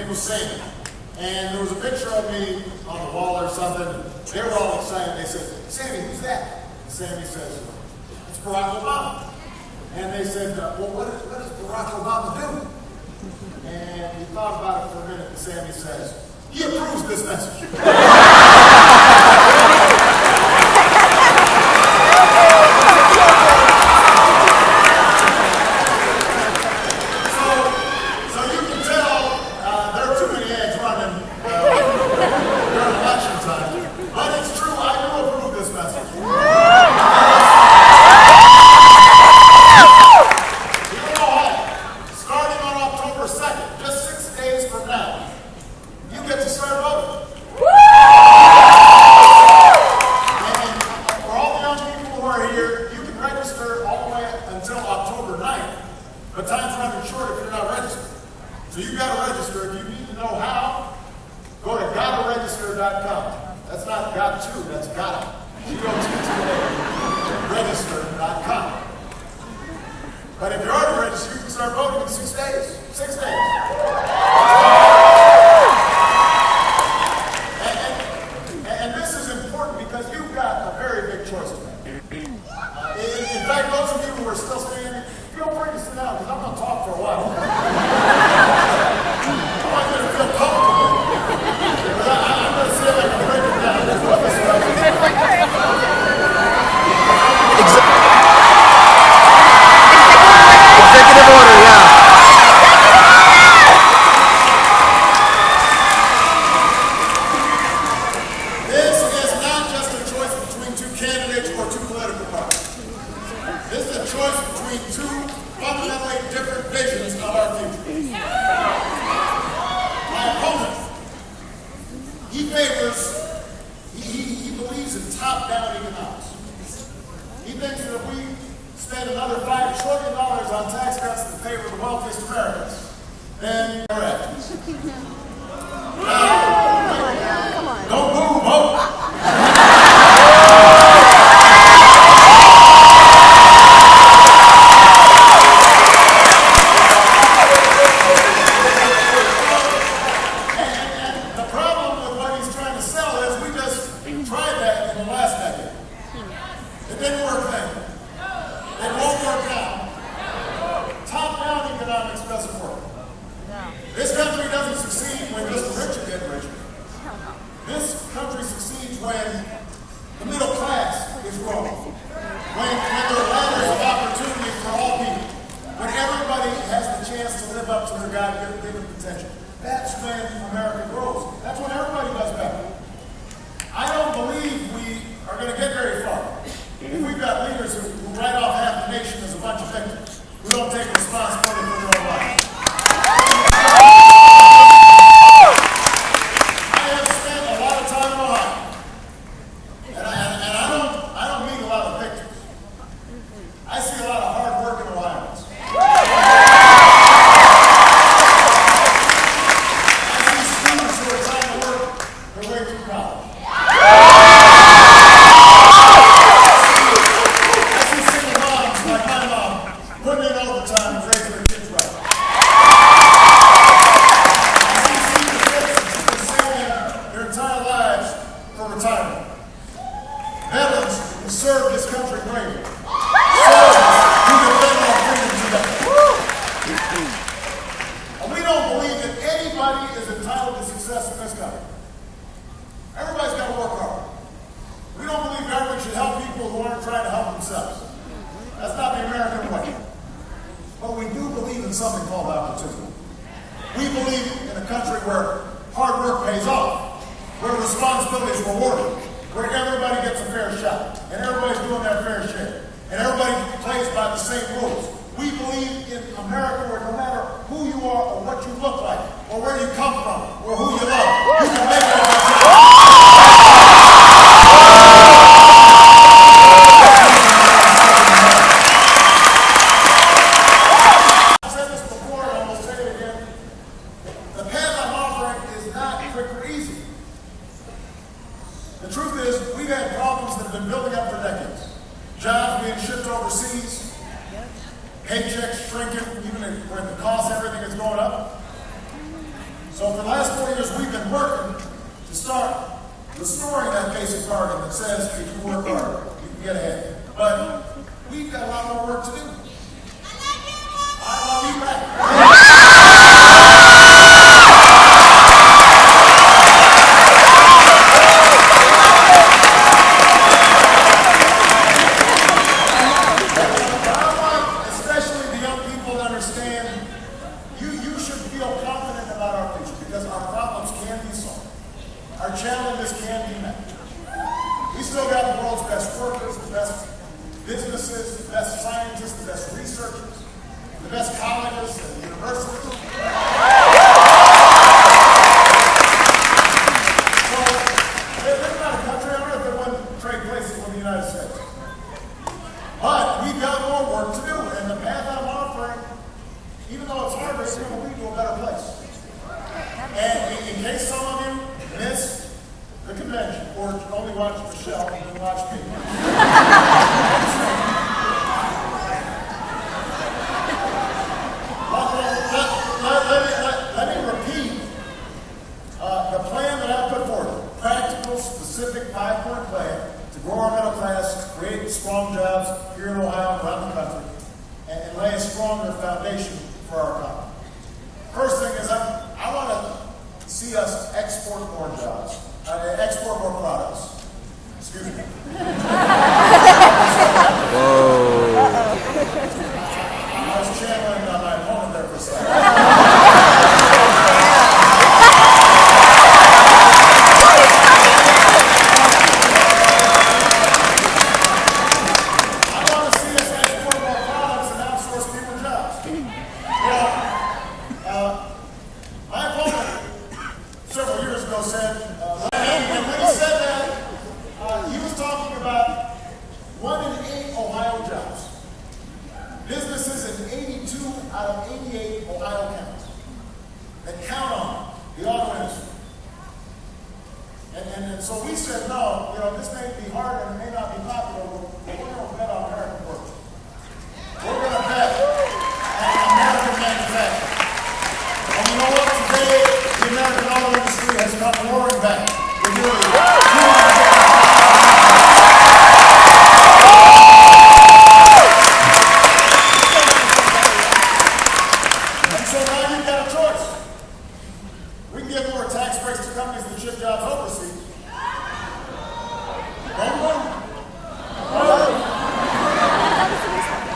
name was Sammy. And there was a picture of me on the wall or something. They were all excited. They said, Sammy, who's that? And Sammy says, it's Barack Obama. And they said, well, what does Barack Obama do? And he thought about it for a minute, and Sammy says, he approves this message. But time's running short if you're not registered. So you've got to register. If you need to know how, go to gottaregister.com. That's not got to, that's gotta. Register.com. But if you're already registered, you can start voting in 6 days. 6 days. And this is important because you've got a very big choice to make. In fact, those of you who are still standing, feel free to sit down because I'm going to talk for a while. I want you to feel comfortable. I'm going to say like a break it down. Executive order, yeah. This is not just a choice between two candidates or two political parties. This is a choice between two fundamentally different visions of our future. My opponent, he believes in top-down economics. He thinks that if we spend another $5 trillion on tax cuts in favor of the wealthiest Americans, then we're at it. Don't move, vote. It didn't work then. It won't work now. Top-down economics doesn't work. This country doesn't succeed when just the rich are getting richer. This country succeeds when the middle class is growing. When there are ladders of opportunity for all people. When everybody has the chance to live up to their God-given potential. That's when America grows. That's when everybody does better. I don't believe we are going to get very far if we've got leaders who write off half the nation as a bunch of victims, who don't take responsibility for their own lives. I have spent a lot of time in Ohio, and I don't mean a lot of victims. I see a lot of hard-working Ohioans. I see students who are trying to work their way through college. Putting in overtime and raising their kids right. I see senior citizens who've been saving their entire lives for retirement. Veterans who served this country bravely. Soldiers who defend our freedom today. And we don't believe that anybody is entitled to success in this country. Everybody's got to work hard. We don't believe government should help people who aren't trying to help themselves. That's not the American way. But we do believe in something called opportunity. We believe in a country where hard work pays off, where responsibility is rewarded, where everybody gets a fair shot, and everybody's doing their fair share, and everybody plays by the same rules. We believe in America where no matter who you are or what you look like, or where you come from, or who you love, you can make it. The truth is, we've had problems that have been building up for decades. Jobs being shipped overseas, paychecks shrinking, even when the cost of everything is going up. So for the last 4 years, we've been working to start restoring that basic bargain that says if you work hard, you can get ahead. But we've got a lot more work to do. I love you back. Our challenges can be met. We still got the world's best workers, the best businesses, the best scientists, the best researchers, the best colleges and universities. So, there's not a country on earth that wouldn't trade places with the United States. But we've got more work to do, and the path I'm offering, even though it's harder, it's going to lead to a better place. And in case some of you missed the convention or only watched Michelle and watched me. Let me repeat the plan that I put forward. Practical, specific 5-point plan to grow our middle class, create strong jobs here in Ohio and around the country, and lay a stronger foundation for our economy. First thing is I want to see us export more jobs, export more products. Excuse me. I was channeling my opponent there for a second. I want to see us export more products and outsource people jobs. My opponent several years ago said, and when he said that, he was talking about 1 in 8 Ohio jobs. Businesses in 82 out of 88 Ohio counties that count on the auto industry. And so we said, no, this may be hard and it may not be popular, but we're going to bet on American work. We're going to bet on American manufacturing. And you know what? Today, the American auto industry has come roaring back. We're doing and so now you've got a choice. We can give more tax breaks to companies that ship jobs overseas.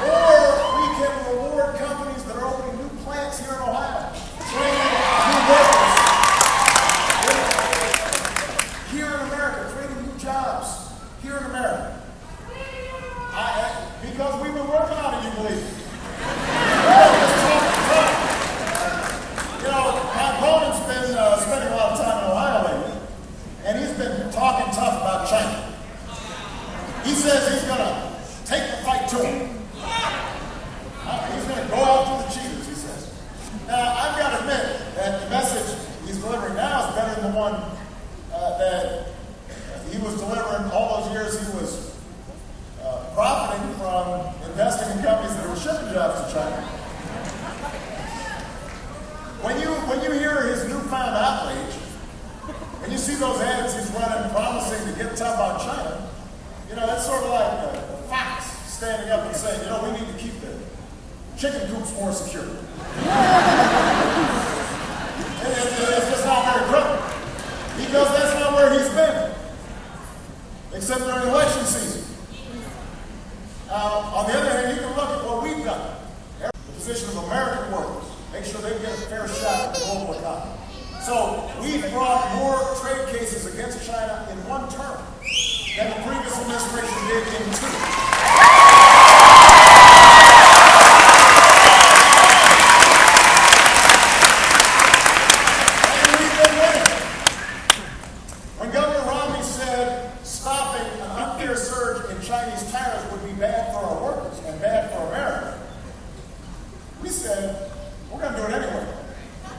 Or we can reward companies that are opening new plants here in Ohio, training new workers here in America, creating new jobs here in America. Because we've been working on it, you believe. My opponent's been spending a lot of time in Ohio lately, and he's been talking tough about China. He says he's going to take the fight to him. He's going to go out to the cheaters, he says. Now, I've got to admit that the message he's delivering now is better than the one that he was delivering all those years he was profiting from investing in companies that were shipping jobs to China. When you hear his newfound outrage, and you see those ads he's running promising to get tough on China, that's sort of like a fox standing up and saying, we need to keep the chicken coops more secure. It's just not very credible. Because that's not where he's been, except during election season. On the other hand, you can look at what we've done. The position of American workers. Make sure they get a fair shot at the global economy. So we've brought more trade cases against China in one term than the previous administration did in 2. And we've been winning. When Governor Romney said stopping an unfair surge in Chinese tariffs would be bad for our workers and bad for America, we said, we're going to do it anyway.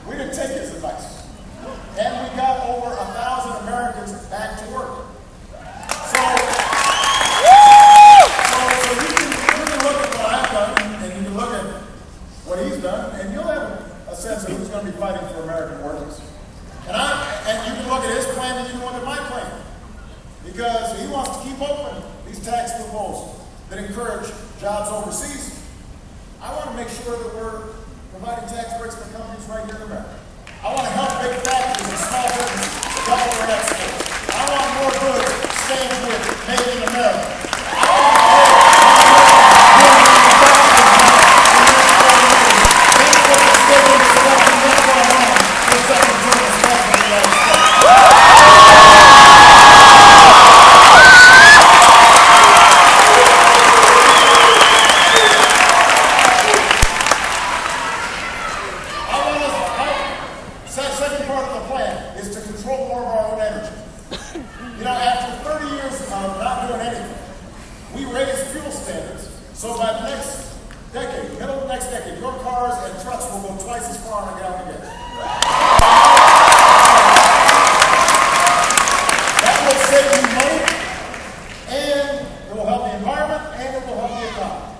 We didn't take his advice. And we got over 1,000 Americans back to work. So you can look at what I've done, and you can look at what he's done, and you'll have a sense of who's going to be fighting for American workers. that encourage jobs overseas. I want to make sure that we're providing tax breaks for companies right here in America. I want to help big factories and small businesses double their export. I want more goods staying with Made in America. I want second part of the plan is to control more of our own energy. You know, after 30 years of not doing anything, we raised fuel standards, so by the next decade, middle of the next decade, your cars and trucks will go twice as far on a gallon of gas. That will save you money, and it will help the environment, and it will help the economy.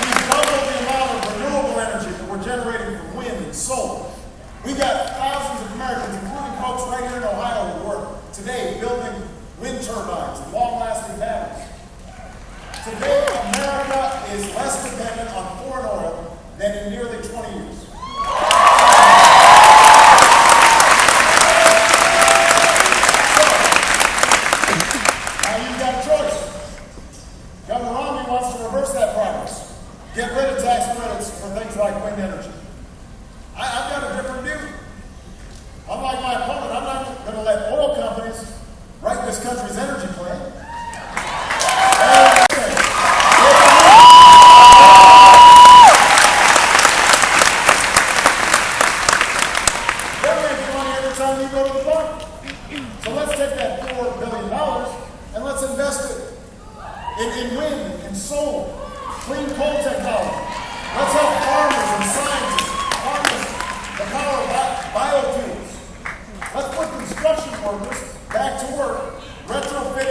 We've doubled the amount of renewable energy that we're generating from wind and solar. We've got thousands of Americans, including folks right here in Ohio, who work today building wind turbines and long-lasting batteries. Today, America is less dependent on foreign oil than in nearly 20 years. Now you've got a choice. Governor Romney wants to reverse that progress. Get rid of tax credits for things like wind energy. I've got a different view. Unlike my opponent, I'm not going to let oil companies write this country's energy plan. They're making money every time you go to the bank. So let's take that $4 billion and let's invest it in wind and solar, clean coal technology. Let's help farmers and scientists harness the power of biofuels. Let's put construction workers back to work, retrofitting